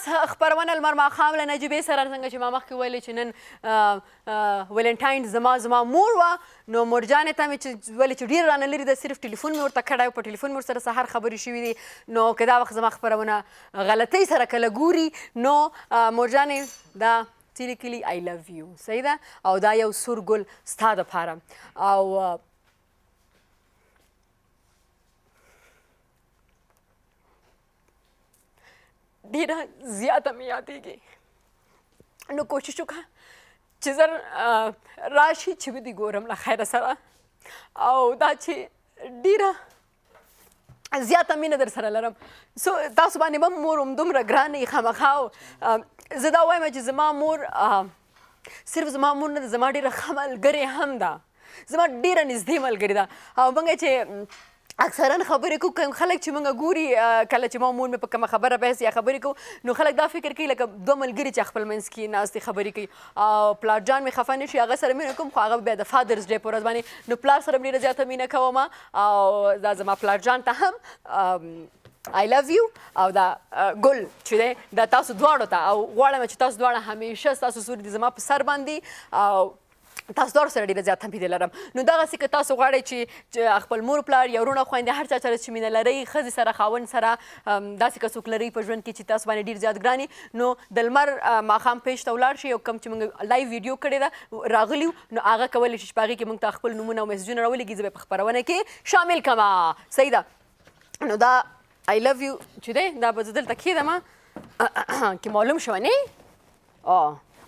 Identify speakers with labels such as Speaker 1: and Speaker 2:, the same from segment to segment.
Speaker 1: خپرونه لمر ماښام له نجیبې سره څنګه چې ما مخکې ویلې چې نن ویلنټاین زما مور وه نو مورجانې ته مې چې ویلې چې ډېر رانه لرې ده صرف ټلیفون مې ورته کړی و په ټلیفون مې ورسره سهار خبرې شوي دي نو که دا وخت زما خپرونه غلطۍ سره کله ګوري نو مورجانې دا څه لیکلي I love you صحیح ده او دا یو سور ګل ستا دپاره او ډېره زیاته مې یادېږي نو کوشش وکړه چې زر راشي چې ودې ګورم له خیره سره او دا چې ډېره زیاته مینه در سره لرم سو تاسو باندې به مور همدومره ګرانه یي خامخا زه دا وایم چې زما مور صرف زما مور نه ده زما ډېره ښه ملګرې هم ده زما ډېره نږدې ملګرې ده او موږ چې اکثرا خبرې کوو کوم خلک چې موږ ګوري کله چې ما مور مې په کومه خبره بحث یا خبرې کوو نو خلک دا فکر کوي لکه دوه ملګري چې خپل منځ کې ناستې خبرې کوي او پلار جان مې خفه نه شي هغه سره مینه کوم خو هغه بیا د فادرز ډے په ورځ باندې نو پلار سره ډېره زیاته مینه کوم او دا زما پلار جان ته هم I love you او دا ګل چې دی دا تاسو دواړو ته او غواړم چې تاسو دواړه همیشه ستاسو سوري د زما په سر باندې او تاسو دواړو سره ډېره زیاته مینه لرم نو دغسې که تاسو غواړئ چې خپل مور پلار یا وروڼه خویندې هر چا سره چې مینه لرئ ښځې سره خاوند سره داسې که څوک لرئ په ژوند کې چې تاسو باندې ډېر زیات ګران نو د لمر ماښام پیج ته ولاړ شئ او کوم چې موږ لایو ویډیو کړې ده راغلي نو هغه کولی شي چې په هغې کې موږ ته خپل نومونه او میسجونه راولېږي زه به په خپرونه کې شامل کړم صحیح ده نو دا I love you چې دی دا به زه دلته کښېږدم کې معلوم شوه نه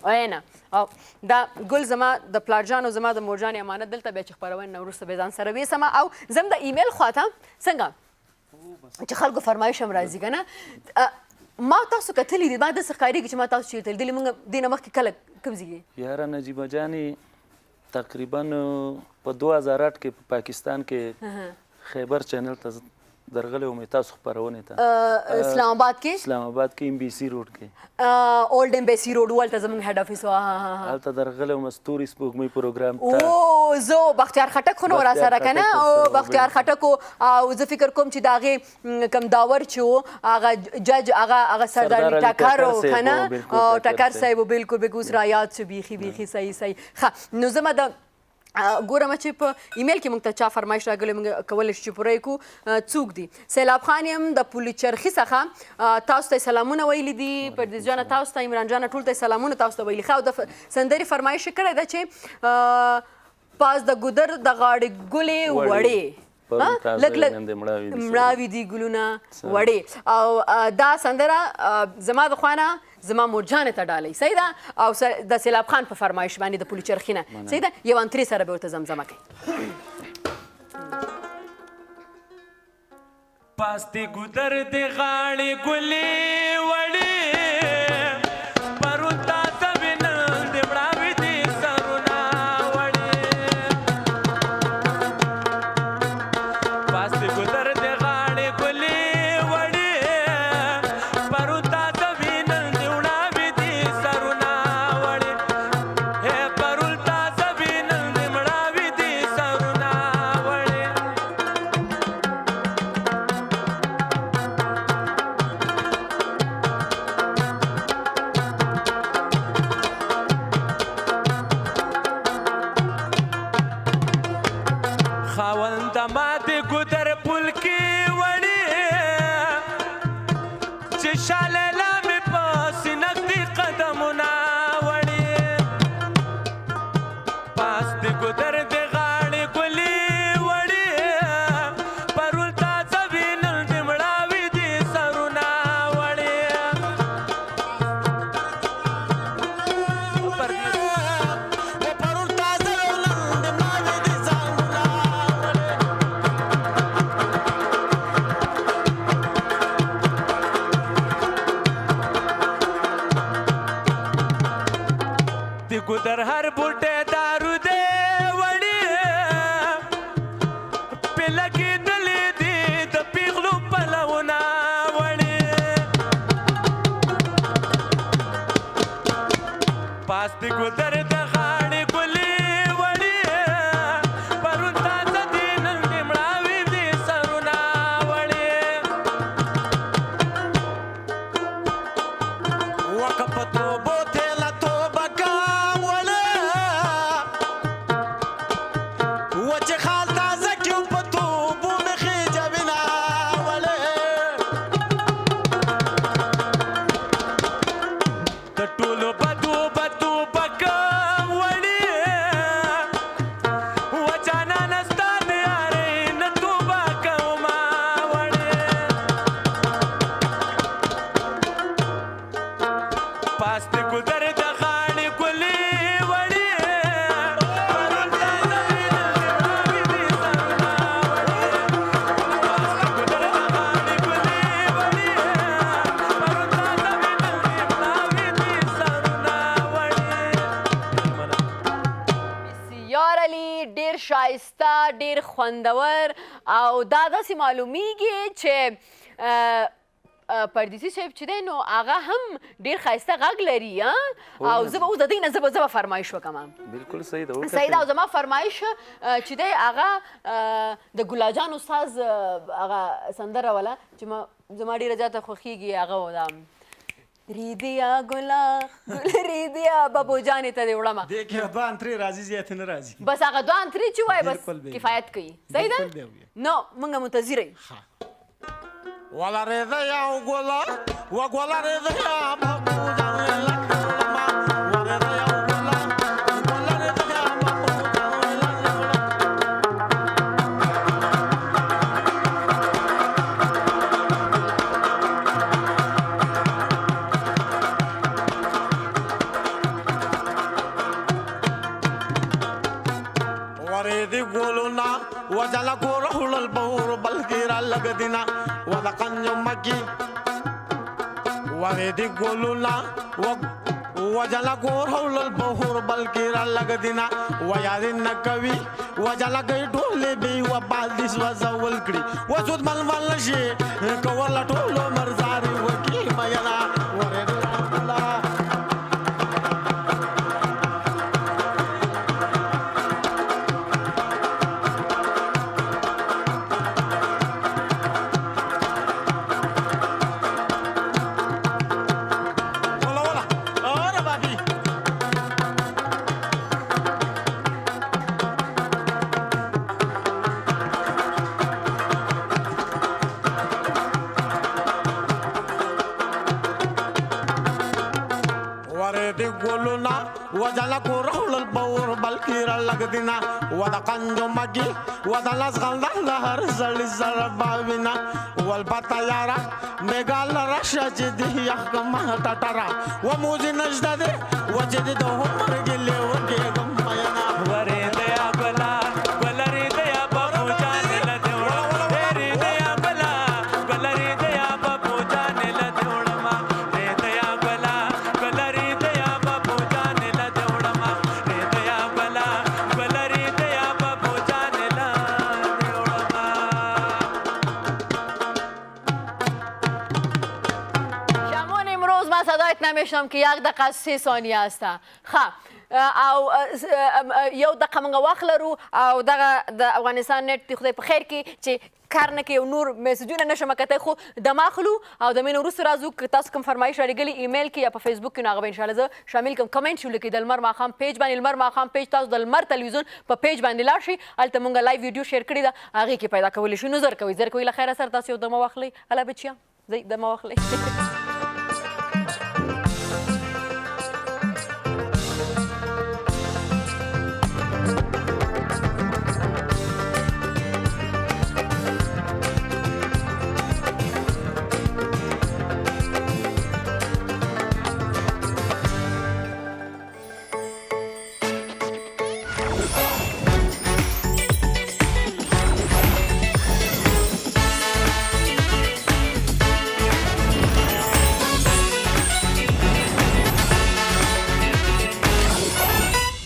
Speaker 1: نه او دا ګل زما د پلار جان او زما د مور جانې امانت دلته بیا چې خپرونې نه وروسته بیا ځان سره ویسم او زم د ایمیل خواته څنګه چې خلکو فرمایش هم راځي که نه ما تاسو کتلي دي ما داسې ښکارېږي چې ما تاسو چېرته لیدلي موږ دې نه مخکې کله کوم ځای کې
Speaker 2: یاره نجیبه جانې تقریبا په 2008 کې په پاکستان کې خیبر چینل ته درغلی وم تاسو خپرونې ته
Speaker 1: اسلام آباد کې
Speaker 2: MBC روډ کې
Speaker 1: اولډ امبیسي روډ ولته زموږ هیډ افیس و
Speaker 2: هلته درغلی وم ستوري سپوږمۍ پروګرام ته
Speaker 1: زه بختیار خټک خو نه و راسره که نه او بختیار خټک او زه فکر کوم چې د هغې کوم داور چې و هغه جج هغه سردار ټکر و که نه ټکر صاحب و بلکل بلکل اوس را یاد شو بیخي صحیح ښه نو زه د ګورم چې په ایمیل کې موږ ته چا فرمایش راغلی موږ کولی شو چې پوره یې کړو څوک دي سیلاب خان یم د پولي چرخي څخه تاسو ته یې سلامونه ویلي دي پردیس جانه تاسو ته عمران جانه ټولو ته یې سلامونه تاسو ته ویلي ښه او د سندرې فرمایش یې کړی ده چې پاس د ګودر د غاړې ګلې وړې لږ مړاوي دي ګلونه وړې او دا سندره زما د خوا نه زما مورجانې ته ډالۍ صحیح ده او د سیلاب خان په فرمایش باندې د پولي چرخي نه صحیح ده یو انترې سره به ورته زمزمه کوي
Speaker 3: پاس د ګودر د غاړې ګلې وړې ګودر هر بوټه دارو دې وړې په لګېدلې دي د پیغلو پلونه وړې پاس د ګودر د غاړې ګلې وړې پرون تازه دي نن دې مړاوي دي سرونه وړې
Speaker 1: ډېر ښایسته ډېر خوندور او دا داسې معلومیږي چې پردیسي صاحب چې دی نو هغه هم ډېر ښایسته غږ لري او زه به اوس د دوی نه زه به فرمایش وکړم
Speaker 2: بالکل صحیح ده
Speaker 1: صحیح ده او زما فرمایش چې دی هغه د ګلاجان استاذ هغه سندره وله چې زما ډېره زیاته خوښېږي هغه دا ریدیا ګلا ریدیا بابو جانې ته دې وړمه
Speaker 4: دیکھې دوه انترې راځي زیاتې نه راځي
Speaker 1: بس هغه دوه انترې چې وایي
Speaker 4: بالکل
Speaker 1: بس
Speaker 4: به
Speaker 1: کفایت کوي صحیح
Speaker 4: بالکل به
Speaker 1: ده
Speaker 4: وي.
Speaker 1: نو موږ منتظره یو
Speaker 3: ولرېده یو ګله وګولرېده یا بابوجان لکړما ولرېده یو ګله وګولرېده یا بابوجان ورېدې ګولونه وجله ګوره وړل بور بلکې را لږ دینا ولا کنجو مکی ورېدې ګولونه وجله ګور وړل بور بلکې را لږ دینا ویارې نه کوي وجله گئی ټولې بي و بالدیس وزول کړي وجود ململ شي کوله ټولو مرزاري وکي مېنا ورېدې ګولا وجلا كورول البور بالكير لقدنا ودا قنجو مجي ودا لازغل لهر زل زربابنا والبطيارة مقال رشا جدي يحكم تترى وموزي نجدد وجد دوهم رجل وجيكم مينا وريد يا بلا بلا ريد يا بابو جان لدولا ريد يا بلا بلا ريد يا بابو جان لدولا ما ريد يا بلا بلا ريد يا بابو جان لدولا ما ريد يا بلا بلا ريد يا بابو جان لدولا ما
Speaker 1: شامون امروز من صدایت نمیشنم که یک دقیقه 3 ثانیه است. خب او یو دقیقه موږ وخت لرو او دغه د افغانستان نت د خدای په خیر کې چې کار نه کوي او نور میسجونه نشم کتای خو د ماخلو او د مینه وروسته راځو که تاسو کوم فرمایش رالیږلي ایمیل کې یا په فیسبوک کې نو هغه به انشاءالله زه شامل کوم کمنټ شو لیکئ د لمر ماښام پیج باندې لمر ماښام پیج تاسو د لمر تلویزیون په پیج باندې لاړ شئ هلته موږ لایو ویډیو شیر کړې ده هغې کې پیدا کولی شو نو زر کوئ له خیره سره تاسو یو دمه واخلئ الله بچیان ځئ دمه واخلئ